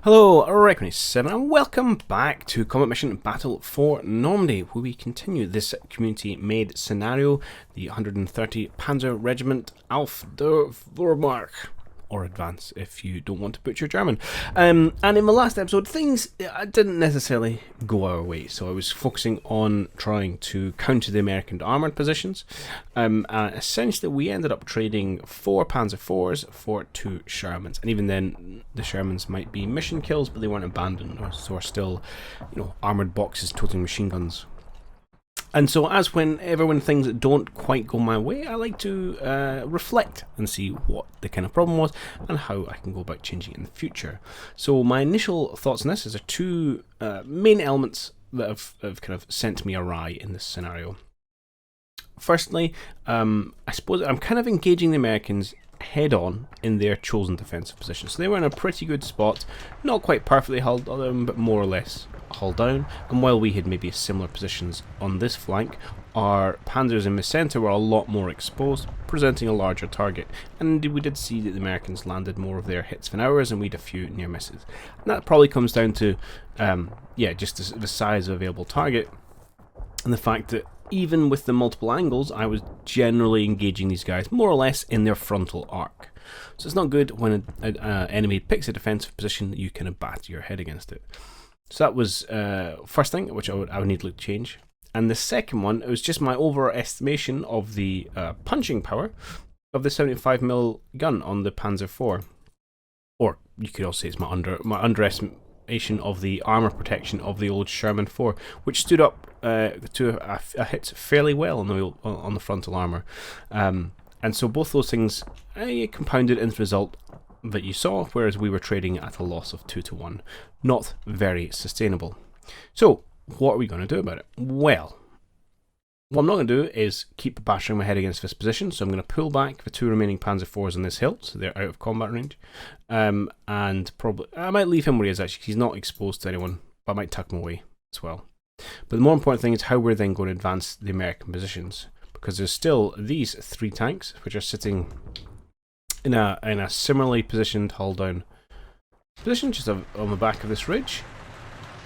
Hello, Regiment 7, and welcome back to Combat Mission Battle for Normandy, where we continue this community-made scenario, the 130 Panzer Regiment Auf Dem Vormarsch, or Advance if you don't want to butcher German. And in the last episode, things didn't necessarily go our way, so I was focusing on trying to counter the American armoured positions. Essentially, we ended up trading 4 Panzer IVs for 2 Shermans, and even then, the Shermans might be mission kills, but they weren't abandoned, so are still, armoured boxes toting machine guns. And so, whenever when things don't quite go my way, I like to reflect and see what the kind of problem was and how I can go about changing it in the future. So my initial thoughts on this is there are 2 main elements that have kind of sent me awry in this scenario. Firstly, I suppose I'm kind of engaging the Americans head on in their chosen defensive position. So they were in a pretty good spot, not quite perfectly hulled down, but more or less hull down, and while we had maybe similar positions on this flank, our panzers in the centre were a lot more exposed, presenting a larger target, and we did see that the Americans landed more of their hits than ours, and we had a few near misses. And that probably comes down to just the size of available target, and the fact that even with the multiple angles, I was generally engaging these guys more or less in their frontal arc. So it's not good when an enemy picks a defensive position that you kind of batter your head against it. So that was first thing, which I would need to change. And the second one, it was just my overestimation of the punching power of the 75mm gun on the Panzer IV. Or you could also say it's my underestimation of the armour protection of the old Sherman IV, which stood up to a hit fairly well on the frontal armour. And so both those things compounded into the result that you saw, whereas we were trading at a loss of 2-1. Not very sustainable. So, what are we going to do about it? Well, what I'm not going to do is keep bashing my head against this position, so I'm going to pull back the 2 remaining Panzer IVs on this hill, so they're out of combat range. And probably, I might leave him where he is actually, he's not exposed to anyone, but I might tuck him away as well. But the more important thing is how we're then going to advance the American positions, because there's still these 3 tanks, which are sitting in a similarly positioned hull down position, just on the back of this ridge.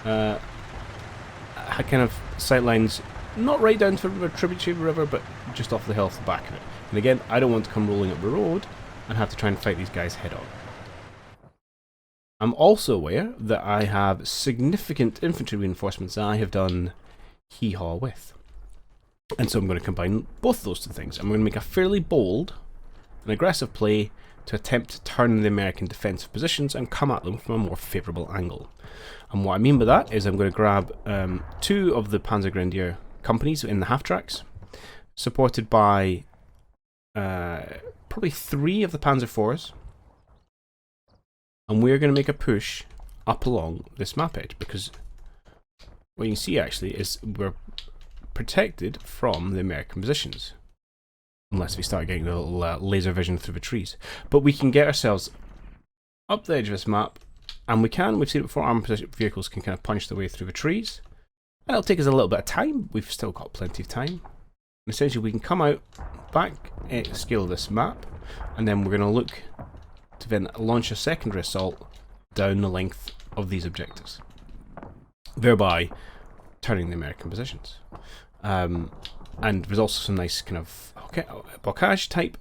Kind of sightlines, not right down to the tributary river, but just off the hill off the back of it. And again, I don't want to come rolling up the road and have to try and fight these guys head on. I'm also aware that I have significant infantry reinforcements that I have done hee-haw with. And so I'm going to combine both those 2 things. I'm going to make a fairly bold and aggressive play to attempt to turn the American defensive positions and come at them from a more favourable angle. And what I mean by that is I'm going to grab 2 of the Panzer Grenadier companies in the half-tracks, supported by probably 3 of the Panzer IVs, and we're going to make a push up along this map edge, because what you can see actually is we're protected from the American positions. Unless we start getting a little laser vision through the trees. But we can get ourselves up the edge of this map, and we've seen it before, armoured vehicles can kind of punch their way through the trees. And it'll take us a little bit of time, we've still got plenty of time. And essentially we can come out back at the scale of this map, and then we're going to look to then launch a secondary assault down the length of these objectives, thereby turning the American positions. And there's also some nice kind of bocage type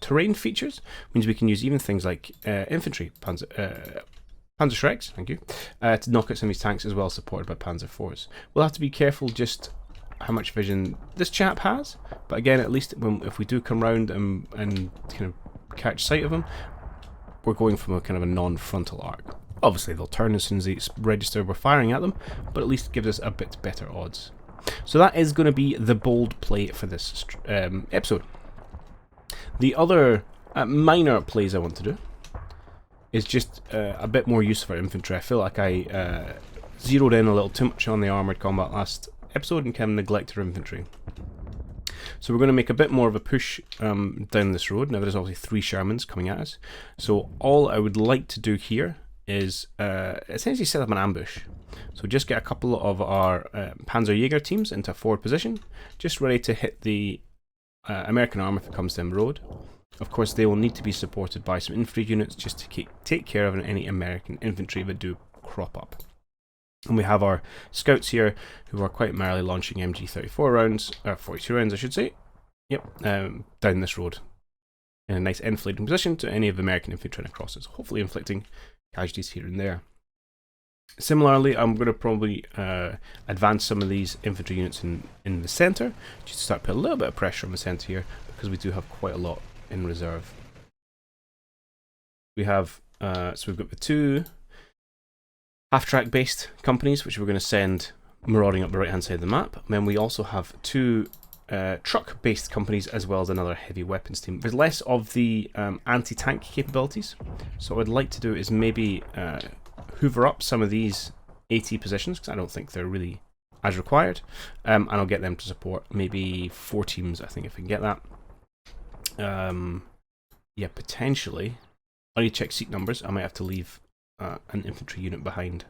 terrain features. Means we can use even things like infantry, Panzer Shreks, thank you, to knock out some of these tanks, as well, supported by Panzer IVs. We'll have to be careful just how much vision this chap has, but again, at least if we do come round and kind of catch sight of him, we're going from a kind of a non-frontal arc. Obviously they'll turn as soon as they register we're firing at them, but at least gives us a bit better odds. So that is going to be the bold play for this episode. The other minor plays I want to do is just a bit more use for infantry. I feel like I zeroed in a little too much on the armoured combat last episode and kind of neglected our infantry. So we're going to make a bit more of a push down this road. Now there's obviously 3 Shermans coming at us. So all I would like to do here is essentially set up an ambush. So just get a couple of our Panzer Jaeger teams into a forward position, just ready to hit the American armour if it comes down the road. Of course, they will need to be supported by some infantry units just to take care of any American infantry that do crop up. And we have our scouts here, who are quite merrily launching MG34 rounds, 42 rounds I should say, yep, down this road, in a nice enfilading position to any of the American infantry trying to cross us, hopefully inflicting casualties here and there. Similarly, I'm going to probably advance some of these infantry units in the centre, just to start putting a little bit of pressure on the centre here, because we do have quite a lot in reserve. We have, so we've got the two half-track based companies, which we're going to send marauding up the right hand side of the map. And then we also have two truck based companies, as well as another heavy weapons team. There's less of the anti-tank capabilities, so what I'd like to do is maybe hoover up some of these AT positions, because I don't think they're really as required, and I'll get them to support maybe 4 teams, I think, if I can get that. Yeah, potentially. I need to check seat numbers. I might have to leave an infantry unit behind.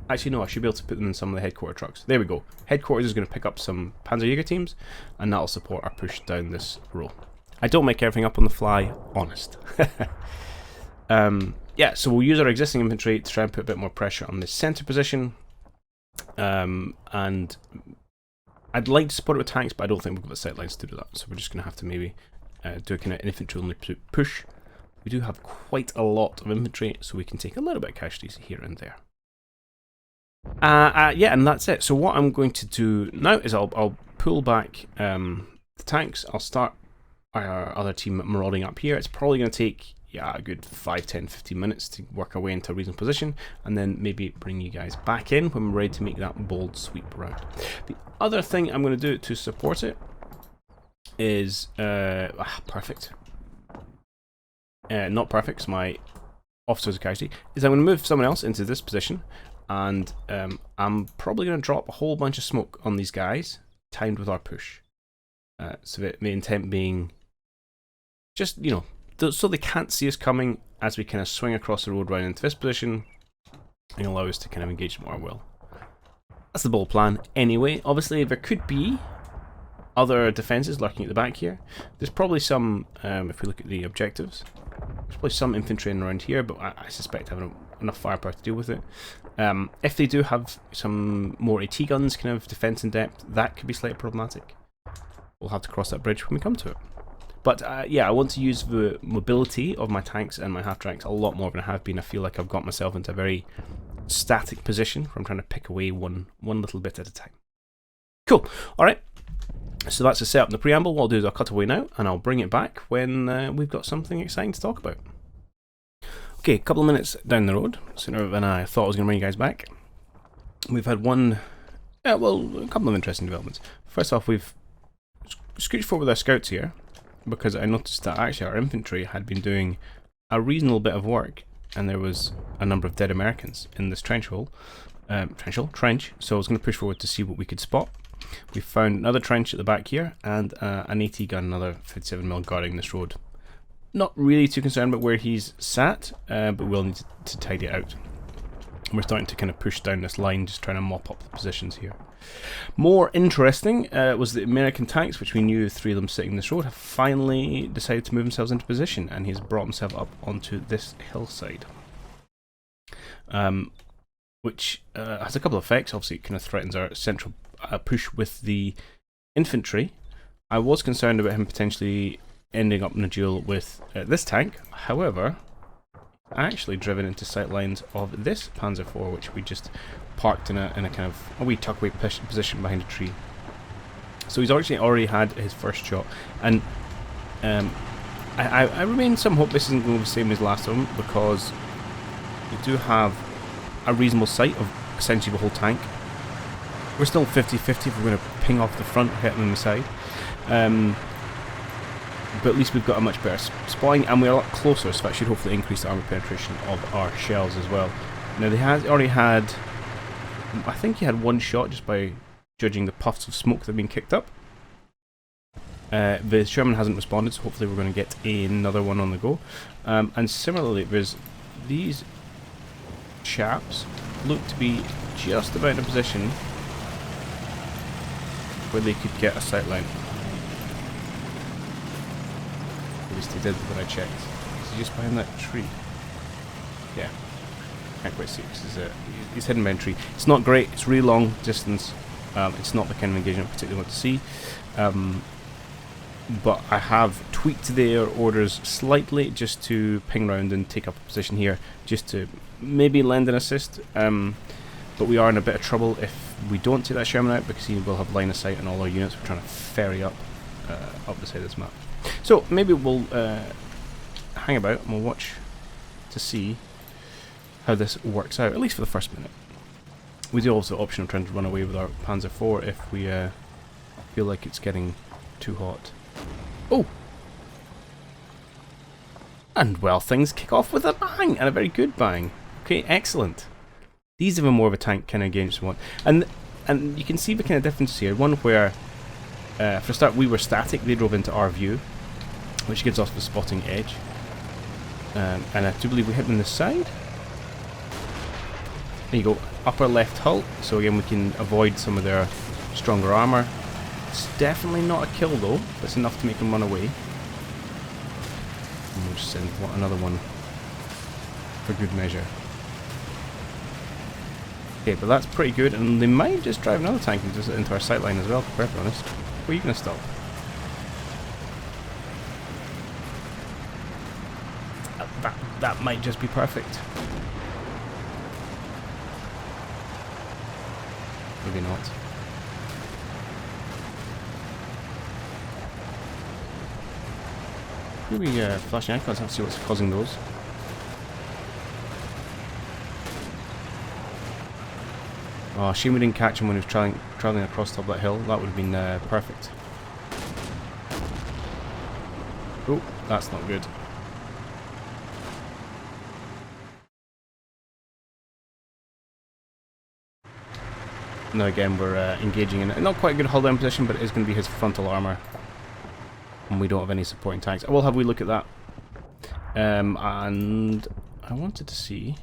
Actually, no, I should be able to put them in some of the headquarter trucks. There we go. Headquarters is going to pick up some Panzerjäger teams, and that'll support our push down this row. I don't make everything up on the fly, honest. Yeah, so we'll use our existing infantry to try and put a bit more pressure on this centre position. And I'd like to support it with tanks, but I don't think we've got the sight lines to do that. So we're just going to have to maybe do a kind of infantry only push. We do have quite a lot of infantry, so we can take a little bit of casualties here and there. Yeah, and that's it. So what I'm going to do now is I'll pull back the tanks. I'll start our other team marauding up here. It's probably going to take, yeah, a good 5, 10, 15 minutes to work our way into a reasonable position, and then maybe bring you guys back in when we're ready to make that bold sweep round. The other thing I'm going to do to support it is perfect. Not perfect, so my officers of casualty, is I'm going to move someone else into this position, and I'm probably going to drop a whole bunch of smoke on these guys, timed with our push. So the intent being just, you know, so they can't see us coming as we kind of swing across the road right into this position and allow us to kind of engage more well. That's the bold plan anyway. Obviously, there could be other defences lurking at the back here. There's probably some, if we look at the objectives, there's probably some infantry in around here, but I suspect having enough firepower to deal with it. If they do have some more AT guns, kind of defence in depth, that could be slightly problematic. We'll have to cross that bridge when we come to it. But yeah, I want to use the mobility of my tanks and my half-tracks a lot more than I have been. I feel like I've got myself into a very static position where I'm trying to pick away one little bit at a time. Cool. Alright. So that's the setup and the preamble. What I'll do is I'll cut away now, and I'll bring it back when we've got something exciting to talk about. Okay, a couple of minutes down the road, sooner than I thought I was going to bring you guys back. We've had a couple of interesting developments. First off, we've scooched forward with our scouts here, because I noticed that actually our infantry had been doing a reasonable bit of work, and there was a number of dead Americans in this trench. So I was going to push forward to see what we could spot. We found another trench at the back here, and an AT gun, another 57mm guarding this road. Not really too concerned about where he's sat, but we'll need to tidy it out. And we're starting to kind of push down this line, just trying to mop up the positions here. More interesting was the American tanks, which we knew 3 of them sitting in this road, have finally decided to move themselves into position, and he's brought himself up onto this hillside. Which has a couple of effects. Obviously, it kind of threatens our central push with the infantry. I was concerned about him potentially ending up in a duel with this tank. However, actually driven into sight lines of this Panzer IV, which we just parked in a kind of a wee tuckaway position behind a tree. So he's actually already had his first shot, and I remain some hope this isn't going to be the same as last time, because we do have a reasonable sight of essentially the whole tank. We're still 50-50 if we're going to ping off the front, hit them on the side. But at least we've got a much better spotting, and we're a lot closer, so that should hopefully increase the armour penetration of our shells as well. Now, they already had, I think he had 1 shot just by judging the puffs of smoke that have been kicked up. The Sherman hasn't responded, so hopefully we're going to get another one on the go. And similarly, there's these chaps look to be just about in a position where they could get a sight line. least he did when I checked. Is he just behind that tree? Yeah. Can't quite see it because he's hidden behind a tree. It's not great. It's really long distance. It's not the kind of engagement I particularly want to see. But I have tweaked their orders slightly just to ping round and take up a position here, just to maybe lend an assist. But we are in a bit of trouble if we don't take that Sherman out, because he will have line of sight on all our units. We're trying to ferry up the side of this map. So maybe we'll hang about and we'll watch to see how this works out, at least for the first minute. We do also have the option of trying to run away with our Panzer IV if we feel like it's getting too hot. Oh! And well, things kick off with a bang, and a very good bang. Okay, excellent. These are even more of a tank kind of games we want. And you can see the kind of difference here. One where, for a start, we were static, they drove into our view, which gives us the spotting edge. And I do believe we hit them on the side. There you go, upper left hull, so again we can avoid some of their stronger armour. It's definitely not a kill though, but it's enough to make them run away. And we'll just send another one for good measure. Okay, but that's pretty good, and they might just drive another tank into our sight line as well, to be perfectly honest. Where are you going to stop? That might just be perfect. Maybe not. Maybe flashing icons, have to see what's causing those. Oh, shame we didn't catch him when he was travelling across top of that hill. That would have been perfect. Oh, that's not good. Now again we're engaging in not quite a good hull down position, but it is going to be his frontal armour. And we don't have any supporting tanks. I will have a wee look at that. And I wanted to see...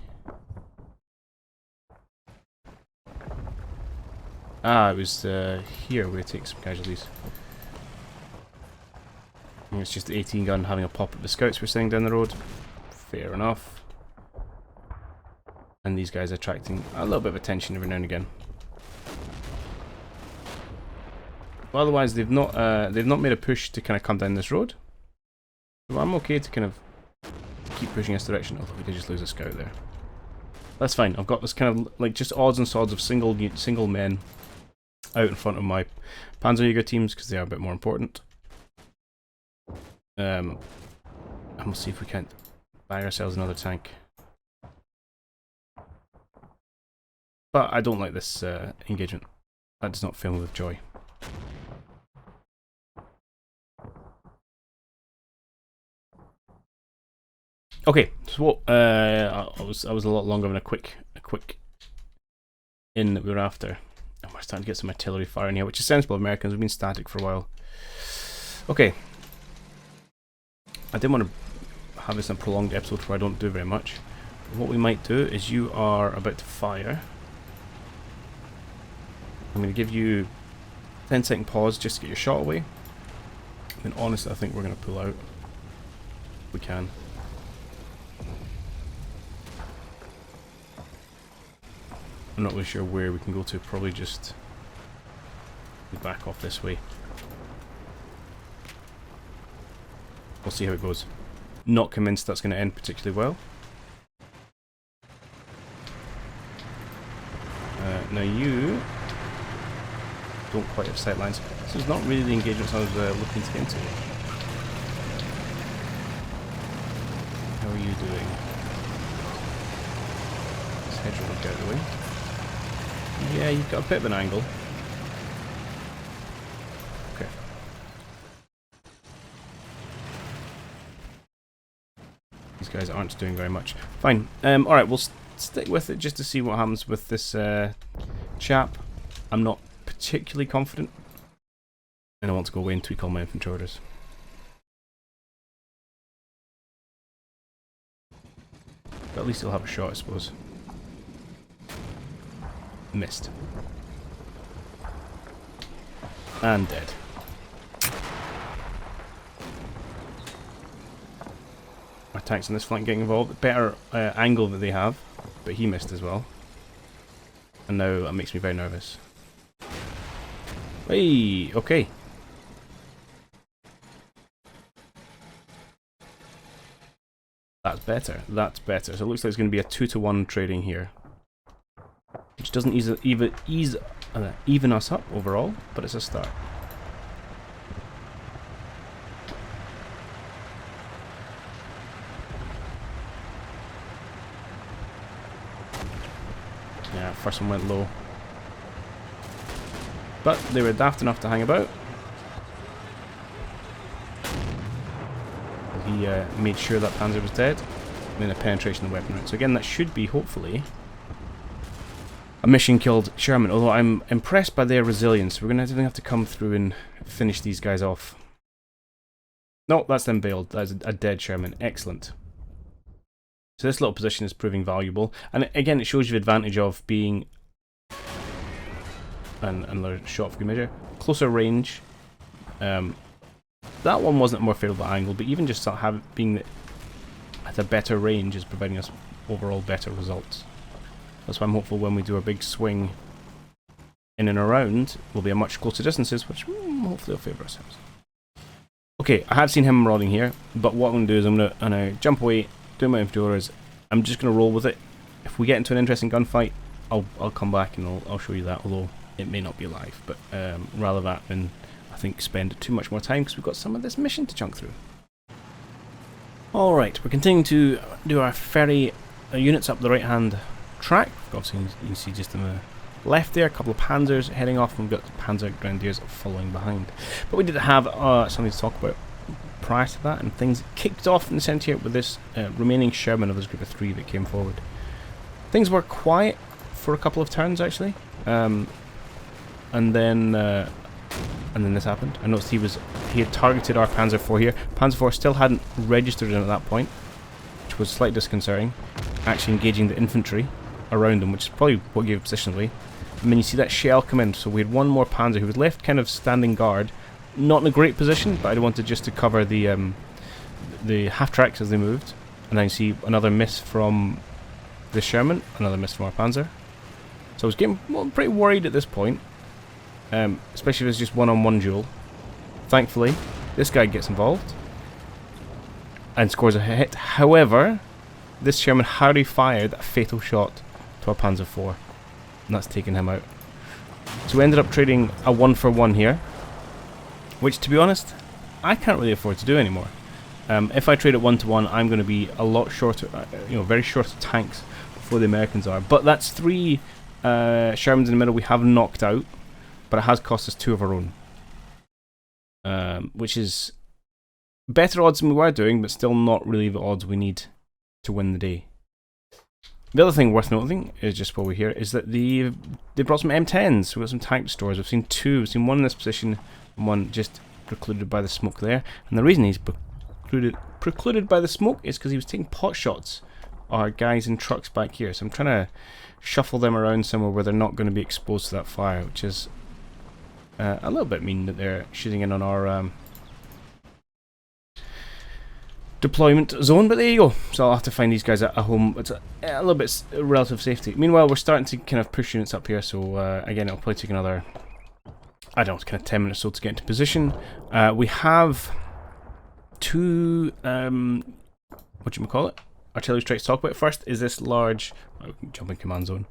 Ah, it was here we take some casualties. And it's just the 18 gun having a pop at the scouts we're sending down the road. Fair enough. And these guys attracting a little bit of attention every now and again. But otherwise, they've not made a push to kind of come down this road. So I'm okay to kind of keep pushing this direction. Although we did just lose a scout there. That's fine. I've got this kind of like just odds and sods of single men out in front of my Panzerjäger teams because they are a bit more important. And we'll see if we can't buy ourselves another tank. But I don't like this engagement. That does not fill me with joy. Okay, so what I was a lot longer than a quick in that we were after. And we're starting to get some artillery fire in here, which is sensible. Americans, we've been static for a while. Okay. I didn't want to have this in a prolonged episode where I don't do very much. But what we might do is you are about to fire. I'm going to give you 10-second pause just to get your shot away. And honestly, I think we're going to pull out. If we can. I'm not really sure where we can go to, probably just back off this way. We'll see how it goes. Not convinced that's going to end particularly well. Now you don't quite have sight lines. This is not really the engagements I was looking to get into. How are you doing? This hedge will get out of the way. Yeah, you've got a bit of an angle. Okay. These guys aren't doing very much. Fine. Alright, we'll stick with it just to see what happens with this chap. I'm not particularly confident. And I want to go away and tweak all my infantry orders. But at least he'll have a shot, I suppose. Missed. And dead. tanks on this flank getting involved. Better angle that they have, but he missed as well. And now that makes me very nervous. Hey, okay. That's better. That's better. So it looks like it's going to be a 2-to-1 trading here, which doesn't even us up overall, but it's a start. Yeah, first one went low, but they were daft enough to hang about. He made sure that Panzer was dead, and then a penetration of the weapon route. So again, that should be, hopefully, a mission killed Sherman, although I'm impressed by their resilience. We're going to have to come through and finish these guys off. No, that's them bailed. That's a dead Sherman. Excellent. So this little position is proving valuable. And again, it shows you the advantage of being another shot for good measure. Closer range. That one wasn't a more favourable angle, but even just being at a better range is providing us overall better results. That's why I'm hopeful when we do a big swing in and around, we'll be at much closer distances, which hopefully will favour ourselves. Okay, I have seen him marauding here, but what I'm going to do is I'm going to jump away, do my infantry orders. I'm just going to roll with it. If we get into an interesting gunfight, I'll come back and I'll show you that, although it may not be live. But rather that than, I think, spend too much more time because we've got some of this mission to chunk through. Alright, we're continuing to do our ferry units up the right hand track. Obviously you can see just on the left there, a couple of panzers heading off, and we've got panzer grenadiers following behind. But we did have something to talk about prior to that, and things kicked off in the centre here with this remaining Sherman of this group of 3 that came forward. Things were quiet for a couple of turns actually, and then this happened. I noticed he had targeted our Panzer IV here. Panzer IV still hadn't registered in at that point, which was slightly disconcerting. Actually engaging the infantry around him, which is probably what gave position away. And then you see that shell come in, so we had one more Panzer who was left kind of standing guard, not in a great position, but I wanted just to cover the half tracks as they moved. And then you see another miss from the Sherman, another miss from our Panzer. So I was getting pretty worried at this point, especially if it's just one-on-one duel. Thankfully, this guy gets involved and scores a hit. However, this Sherman hardly fired a fatal shot to our Panzer IV, and that's taken him out. So we ended up trading a 1-for-1 here, which, to be honest, I can't really afford to do anymore. If I trade at 1-to-1, I'm going to be a lot shorter, very short of tanks before the Americans are. But that's 3 Shermans in the middle we have knocked out, but it has cost us 2 of our own, which is better odds than we were doing, but still not really the odds we need to win the day. The other thing worth noting is, just while we're here, is that they brought some M10s. We've got some tank destroyers. We've seen 2. We've seen one in this position and one just precluded by the smoke there. And the reason he's precluded by the smoke is because he was taking pot shots our guys in trucks back here. So I'm trying to shuffle them around somewhere where they're not going to be exposed to that fire, which is a little bit mean that they're shooting in on our deployment zone, but there you go. So I'll have to find these guys at a home. It's a little bit relative safety. Meanwhile, we're starting to kind of push units up here, so again, it'll probably take another, I don't know, kind of 10 minutes or so to get into position. We have 2, artillery strikes to talk about. First is this large, jumping command zone,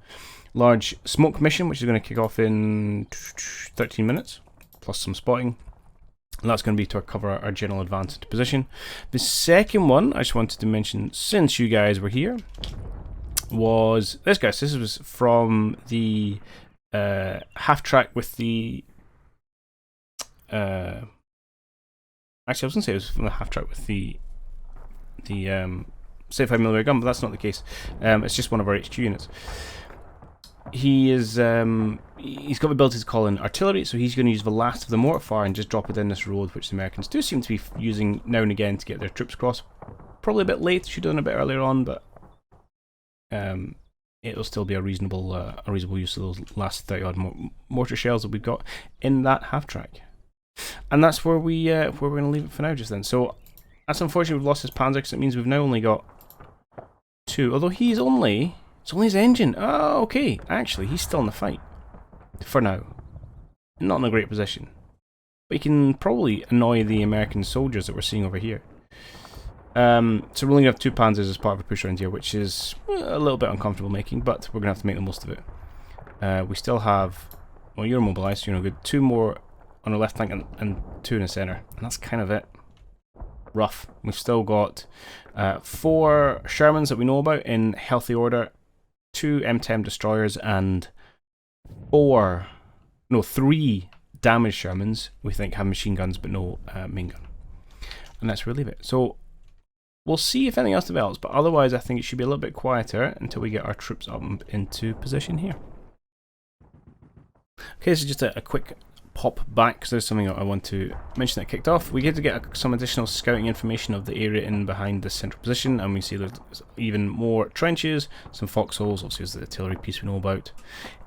large smoke mission, which is going to kick off in 13 minutes, plus some spotting. And that's going to be to cover our general advance into position. The second one I just wanted to mention, since you guys were here, was this guy. So this was from the half track with the actually I was going to say it was from the half track with the 75mm gun, but that's not the case. It's just one of our HQ units. He's got the ability to call in artillery, so he's going to use the last of the mortar fire and just drop it in this road, which the Americans do seem to be using now and again to get their troops across. Probably a bit late, should have done a bit earlier on, but it'll still be a reasonable use of those last 30 odd mortar shells that we've got in that half track. And that's where we're going to leave it for now just then. So That's unfortunate we've lost his Panzer, because it means we've now only got 2. Although it's only his engine. Oh, okay. Actually, he's still in the fight. For now. Not in a great position. But he can probably annoy the American soldiers that we're seeing over here. So we're only going to have 2 Panzers as part of a push around here, which is a little bit uncomfortable making, but we're going to have to make the most of it. We still have... Well, you're mobilised, so you're no good. 2 more on the left flank and 2 in the centre. And that's kind of it. Rough. We've still got 4 Shermans that we know about in healthy order, 2 M10 destroyers, and 3 damaged Shermans we think have machine guns but no main gun. And that's where we leave it. So we'll see if anything else develops, but otherwise I think it should be a little bit quieter until we get our troops up into position here. Okay, this is just a quick pop back, because there's something I want to mention that kicked off. We get to get some additional scouting information of the area in behind the central position, and we see there's even more trenches, some foxholes, obviously there's the artillery piece we know about.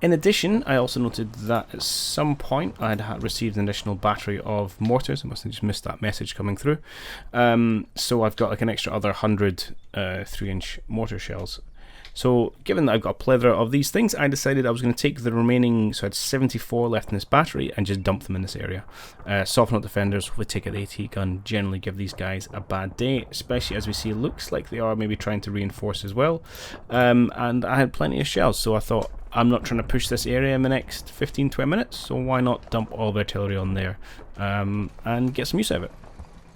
In addition, I also noted that at some point I had received an additional battery of mortars. I must have just missed that message coming through. So I've got like an extra other 100 3-inch mortar shells. So, given that I've got a plethora of these things, I decided I was going to take the remaining, so I had 74 left in this battery, and just dump them in this area. Soften up defenders, hopefully take out the AT gun, generally give these guys a bad day, especially as we see it looks like they are maybe trying to reinforce as well. And I had plenty of shells, so I thought, I'm not trying to push this area in the next 15-20 minutes, so why not dump all the artillery on there and get some use out of it.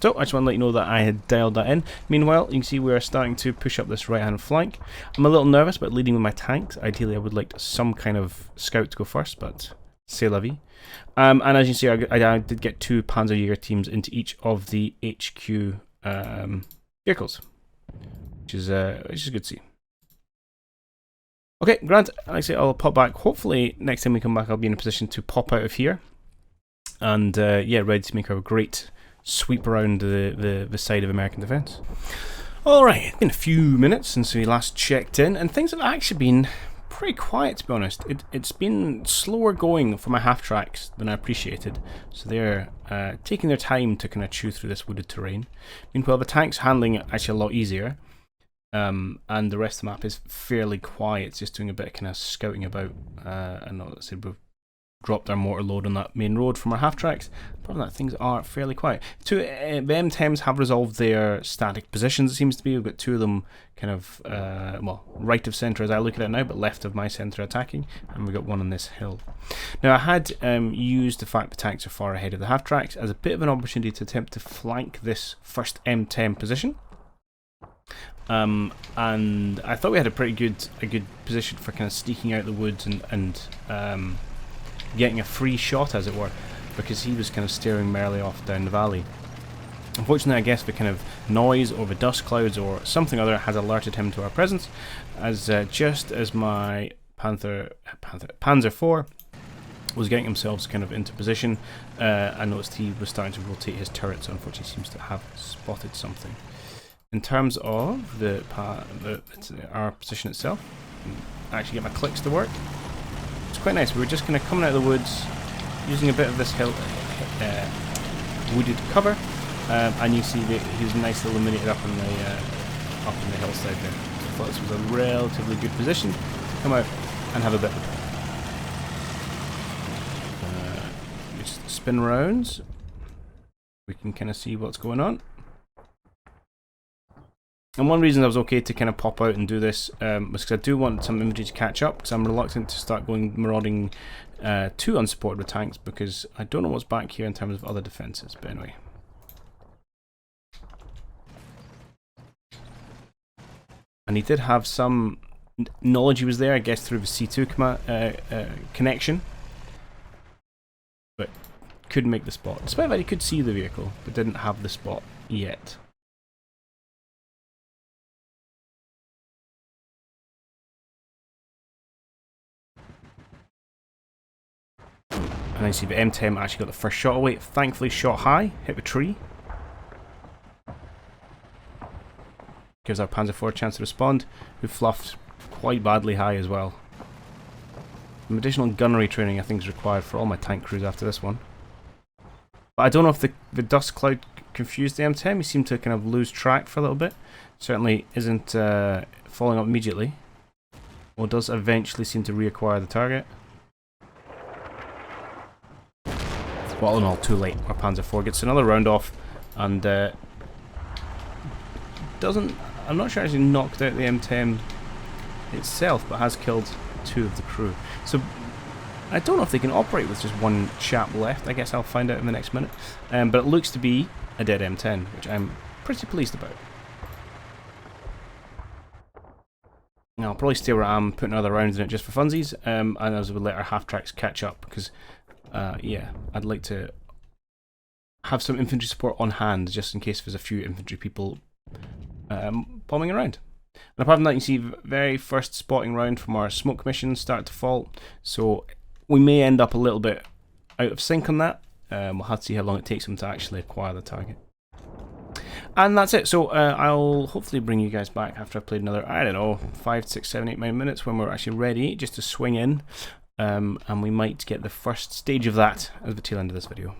So I just want to let you know that I had dialed that in. Meanwhile, you can see we are starting to push up this right hand flank. I'm a little nervous about leading with my tanks. Ideally I would like some kind of scout to go first, but c'est la vie. And as you can see, I did get 2 Panzerjäger teams into each of the HQ vehicles, which is good to see. Okay, Grant, like I say, I'll pop back. Hopefully next time we come back I'll be in a position to pop out of here and yeah, ready to make a great sweep around the side of American defence. Alright, it's been a few minutes since we last checked in, and things have actually been pretty quiet, to be honest. It's been slower going for my half-tracks than I appreciated, so they're taking their time to kind of chew through this wooded terrain. Meanwhile, the tanks handling it actually a lot easier, and the rest of the map is fairly quiet. It's just doing a bit of kind of scouting about. I know that said we've dropped our mortar load on that main road from our half-tracks. Apart from that, things are fairly quiet. The M10s have resolved their static positions, it seems to be. We've got 2 of them kind of, well, right of centre as I look at it now, but left of my centre attacking, and we've got 1 on this hill. Now, I had used the fact the tanks are far ahead of the half-tracks as a bit of an opportunity to attempt to flank this first M10 position. And I thought we had a good position for kind of sneaking out the woods and getting a free shot, as it were, because he was kind of steering merrily off down the valley. Unfortunately, I guess the kind of noise or the dust clouds or something or other has alerted him to our presence, as just as my Panzer 4 was getting himself kind of into position, I noticed he was starting to rotate his turret, so unfortunately he seems to have spotted something. In terms of our position itself, I actually get my clicks to work. It's quite nice. We were just kind of coming out of the woods, using a bit of this hill wooded cover, and you see that he's nicely illuminated up in the hillside there. So I thought this was a relatively good position to come out and have a bit of just spin rounds. We can kind of see what's going on. And one reason I was okay to kind of pop out and do this was because I do want some infantry to catch up, because I'm reluctant to start going marauding too unsupported with tanks, because I don't know what's back here in terms of other defences, but anyway. And he did have some knowledge he was there, I guess through the C2 connection, but couldn't make the spot. Despite that he could see the vehicle, but didn't have the spot yet. And I see the M10 actually got the first shot away. Thankfully shot high, hit the tree. Gives our Panzer IV a chance to respond, who fluffed quite badly high as well. Some additional gunnery training I think is required for all my tank crews after this one. But I don't know if the dust cloud confused the M10. He seemed to kind of lose track for a little bit. Certainly isn't following up immediately. Or does eventually seem to reacquire the target. Well, all in all, too late. Our Panzer IV gets another round off and doesn't... I'm not sure actually knocked out the M10 itself, but has killed 2 of the crew. So I don't know if they can operate with just 1 chap left. I guess I'll find out in the next minute. But it looks to be a dead M10, which I'm pretty pleased about. Now, I'll probably stay where I am, putting other rounds in it just for funsies, and as we let our half-tracks catch up, because, yeah, I'd like to have some infantry support on hand, just in case there's a few infantry people bombing around. And apart from that, you see the very first spotting round from our smoke mission start to fall, so we may end up a little bit out of sync on that. We'll have to see how long it takes them to actually acquire the target. And that's it. So I'll hopefully bring you guys back after I've played another, I don't know, 5, 6, 7, 8, 9 minutes when we're actually ready just to swing in. And we might get the first stage of that at the tail end of this video.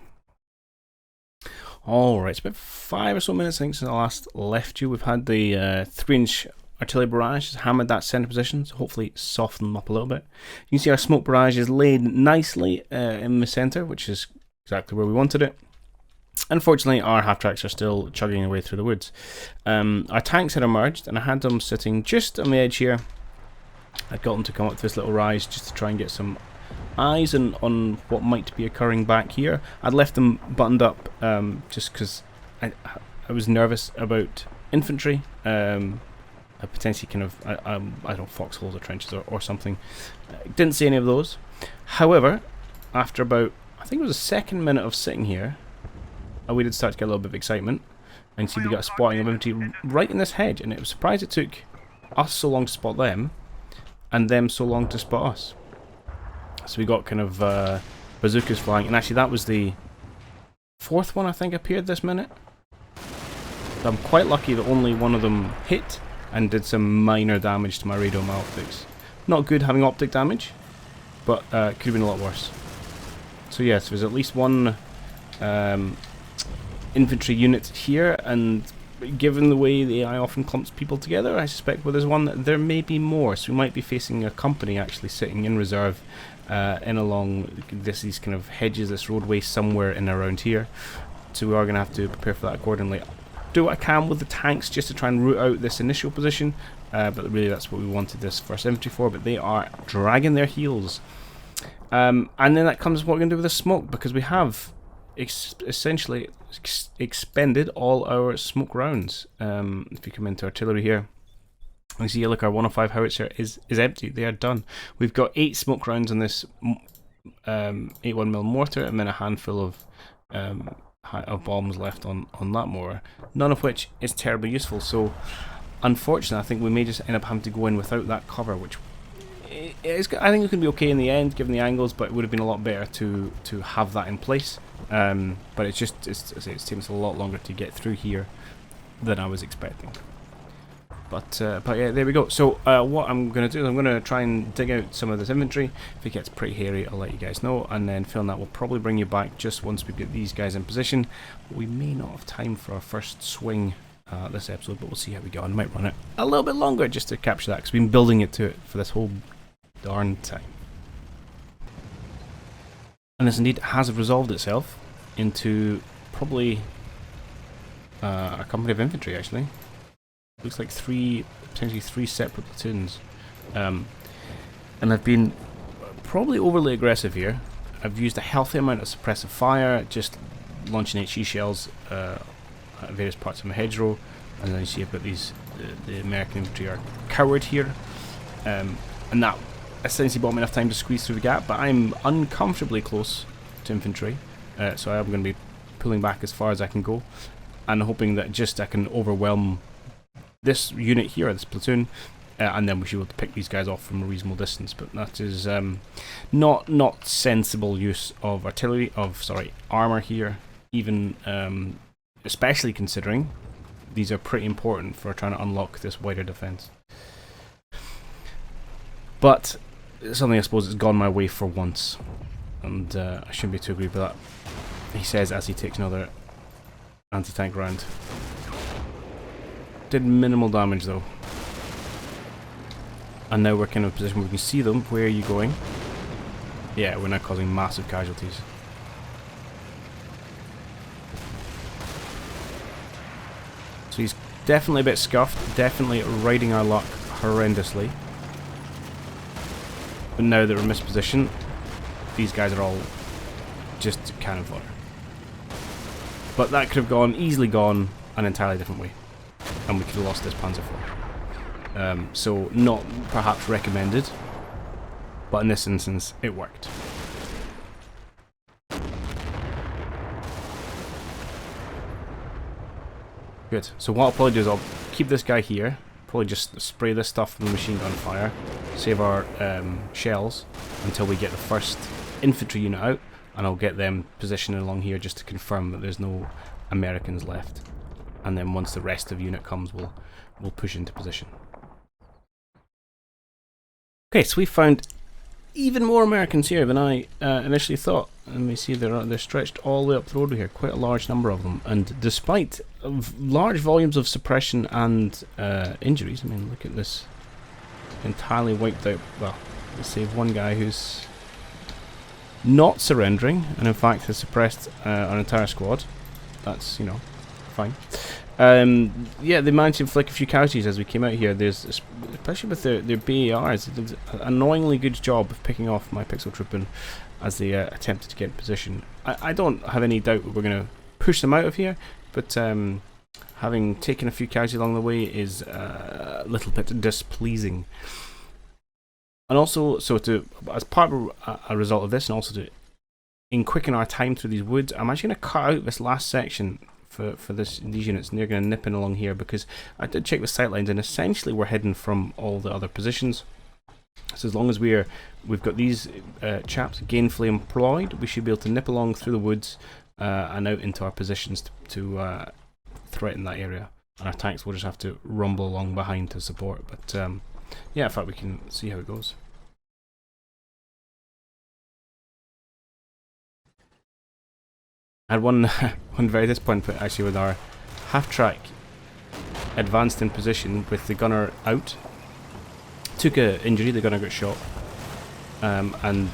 Alright, it's about 5 or so minutes, I think, since I last left you. We've had the 3-inch artillery barrage, has hammered that centre position, so hopefully soften them up a little bit. You can see our smoke barrage is laid nicely in the centre, which is exactly where we wanted it. Unfortunately, our half-tracks are still chugging away through the woods. Our tanks had emerged, and I had them sitting just on the edge here. I got them to come up to this little rise just to try and get some eyes on what might be occurring back here. I'd left them buttoned up just because I was nervous about infantry. Potentially kind of, I don't know, foxholes or trenches or something. Didn't see any of those. However, after about, I think it was the 2nd minute of sitting here, we did start to get a little bit of excitement. And see we got a spotting of infantry right in this hedge, and it was surprised it took us so long to spot them, and them so long to spot us. So we got kind of bazookas flying, and actually that was the 4th one I think appeared this minute. So I'm quite lucky that only one of them hit and did some minor damage to my radar and my optics. Not good having optic damage, but could have been a lot worse. So yes, there's at least one infantry unit here, and given the way the AI often clumps people together, I suspect where there's one, there may be more. So we might be facing a company actually sitting in reserve in along these kind of hedges, this roadway somewhere in around here. So we are going to have to prepare for that accordingly. Do what I can with the tanks just to try and root out this initial position, but really that's what we wanted this first infantry for, but they are dragging their heels. And then that comes what we're going to do with the smoke, because we have essentially expended all our smoke rounds. If you come into artillery here, you see, look, our 105 howitzer is empty. They are done. We've got 8 smoke rounds on this 81mm mortar, and then a handful of bombs left on that mortar, none of which is terribly useful. So unfortunately, I think we may just end up having to go in without that cover, which is, I think it can be okay in the end given the angles, but it would have been a lot better to have that in place. But it's taken us a lot longer to get through here than I was expecting. But yeah, there we go. So what I'm going to do is I'm going to try and dig out some of this infantry. If it gets pretty hairy, I'll let you guys know, and then film that. We'll probably bring you back just once we get these guys in position. We may not have time for our first swing this episode, but we'll see how we go. I might run it a little bit longer just to capture that, because we've been building it to it for this whole darn time. And this indeed has resolved itself into probably a company of infantry, actually. Looks like potentially three separate platoons. And I've been probably overly aggressive here. I've used a healthy amount of suppressive fire, just launching HE shells at various parts of my hedgerow. And then you see I've got these, the American infantry are cowered here. And that essentially bought me enough time to squeeze through the gap, but I'm uncomfortably close to infantry. So I am going to be pulling back as far as I can go, and hoping that just I can overwhelm this unit here, this platoon, and then we should be able to pick these guys off from a reasonable distance. But that is not sensible use of armor here, even especially considering these are pretty important for trying to unlock this wider defense. But it's something I suppose has gone my way for once, and I shouldn't be too aggrieved with that. He says as he takes another anti-tank round. Did minimal damage though. And now we're kind of in a position where we can see them. Where are you going? Yeah, we're now causing massive casualties. So he's definitely a bit scuffed, definitely riding our luck horrendously. But now that we're in this position, these guys are all just cannon fodder. But that could have easily gone an entirely different way. And we could have lost this Panzer IV. So not perhaps recommended, but in this instance it worked. Good. So what I'll probably do is I'll keep this guy here, probably just spray this stuff from the machine gun fire, save our shells until we get the first infantry unit out, and I'll get them positioned along here just to confirm that there's no Americans left. And then once the rest of the unit comes, we'll push into position. Okay, so we found even more Americans here than I initially thought. And we see they're stretched all the way up the road here, quite a large number of them. And despite large volumes of suppression and injuries, I mean, look at this entirely wiped out. Well, let's save one guy who's not surrendering, and in fact has suppressed our entire squad. That's, you know, fine. Yeah, they managed to inflict a few casualties as we came out here. There's, especially with their BARs, they did an annoyingly good job of picking off my pixel trooping as they attempted to get in position. I don't have any doubt that we're going to push them out of here, but having taken a few casualties along the way is a little bit displeasing. And also, so as part of a result of this, and also to quicken our time through these woods, I'm actually going to cut out this last section for these units, and they're going to nip in along here, because I did check the sight lines, and essentially we're hidden from all the other positions. So as long as we've got these chaps gainfully employed, we should be able to nip along through the woods and out into our positions to threaten that area. And our tanks will just have to rumble along behind to support. But yeah, in fact, we can see how it goes. I had one very disappointing point actually with our half-track advanced in position with the gunner out. Took an injury, the gunner got shot, and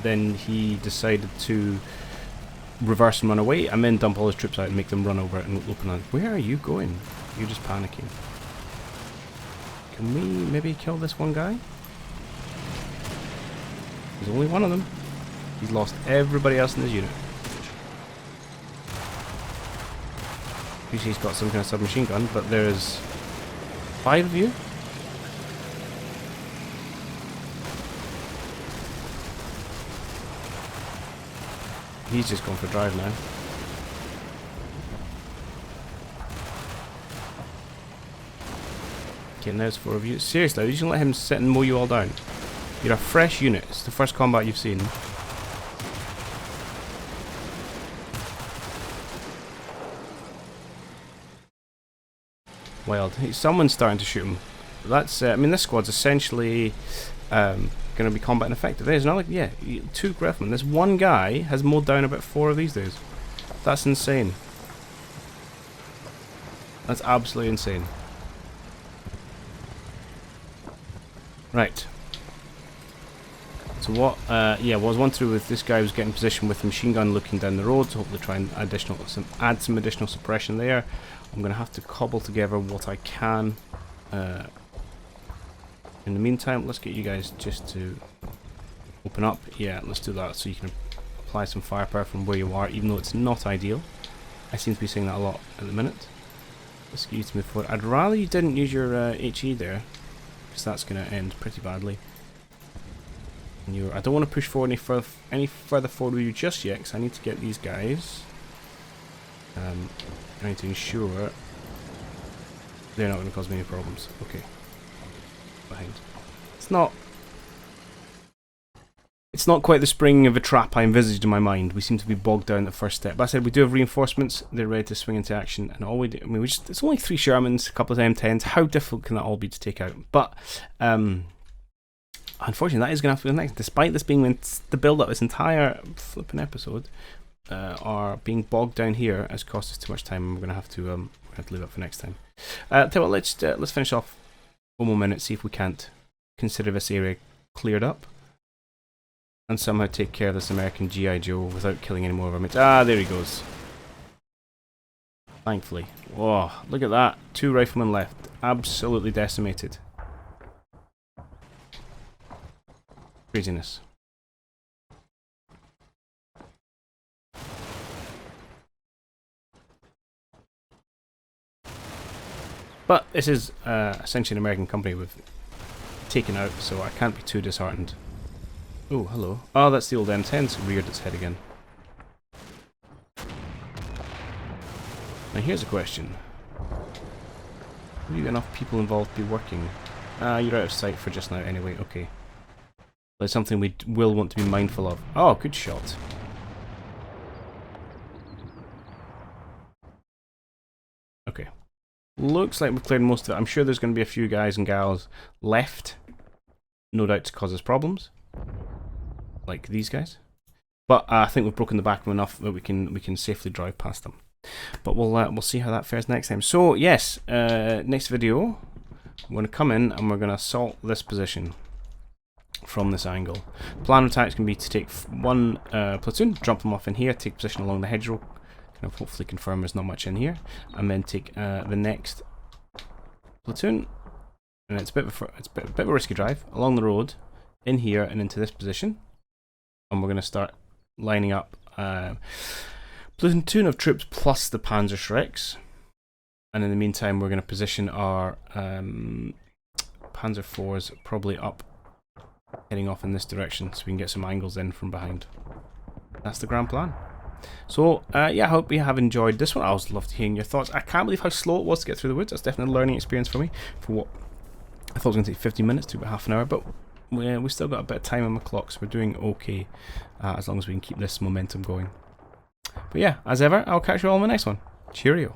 then he decided to reverse and run away, and then dump all his troops out and make them run over it and open on. Where are you going? You're just panicking. Can we maybe kill this one guy? There's only one of them. He's lost everybody else in his unit. Usually he's got some kind of submachine gun, but there's 5 of you. He's just going for a drive now. Okay, now it's 4 of you. Seriously, are you just going to let him sit and mow you all down? You're a fresh unit. It's the first combat you've seen. Wild. Someone's starting to shoot him. That's, I mean, this squad's essentially going to be combat ineffective. There's another, yeah, 2 Griffin. This one guy has mowed down about 4 of these dudes. That's insane. That's absolutely insane. Right. So what, yeah, what I was one through with this guy was getting in position with the machine gun looking down the road to hopefully try and add some additional suppression there. I'm going to have to cobble together what I can. In the meantime, let's get you guys just to open up. Yeah, let's do that so you can apply some firepower from where you are, even though it's not ideal. I seem to be saying that a lot at the minute. Let's get you to move forward. I'd rather you didn't use your HE there, because that's going to end pretty badly. And I don't want to push forward any further forward with you just yet, because I need to get these guys. I need to ensure they're not going to cause me any problems. Okay. Behind. It's not quite the springing of a trap I envisaged in my mind. We seem to be bogged down at the first step. But I said we do have reinforcements. They're ready to swing into action. And all we do, I mean, it's only 3 Shermans, a couple of M10s. How difficult can that all be to take out? But unfortunately, that is going to have to be the next. Despite this being the build-up this entire flipping episode, are being bogged down here has cost us too much time, and we're going to have to leave it for next time. Tell you what, let's finish off one more minute, see if we can't consider this area cleared up, and somehow take care of this American G.I. Joe without killing any more of our mates. Ah, there he goes. Thankfully. Whoa, look at that. 2 riflemen left. Absolutely decimated. Craziness. But this is essentially an American company we've taken out, so I can't be too disheartened. Oh, hello. Oh, that's the old M10's reared its head again. Now here's a question. Have you got enough people involved to be working? Ah, you're out of sight for just now anyway, okay. That's something we will want to be mindful of. Oh, good shot. Okay. Looks like we've cleared most of it. I'm sure there's going to be a few guys and gals left. No doubt to cause us problems. Like these guys. But I think we've broken the back of them enough that we can safely drive past them. But we'll see how that fares next time. So yes, next video, we're going to come in and we're going to assault this position from this angle. Plan of attack is going to be to take one platoon, jump them off in here, take position along the hedgerow, kind of hopefully confirm there's not much in here, and then take the next platoon. And it's a bit of a risky drive along the road, in here and into this position, and we're going to start lining up. Platoon of troops plus the Panzer Shreks, and in the meantime we're going to position our Panzer IVs probably up, heading off in this direction so we can get some angles in from behind. That's the grand plan. So yeah, I hope you have enjoyed this one. I always love to hear your thoughts. I can't believe how slow it was to get through the woods. That's definitely a learning experience for me. For what I thought it was going to take 15 minutes, took about half an hour, but we still got a bit of time on the clock, so we're doing okay as long as we can keep this momentum going. But yeah, as ever, I'll catch you all in the next one. Cheerio.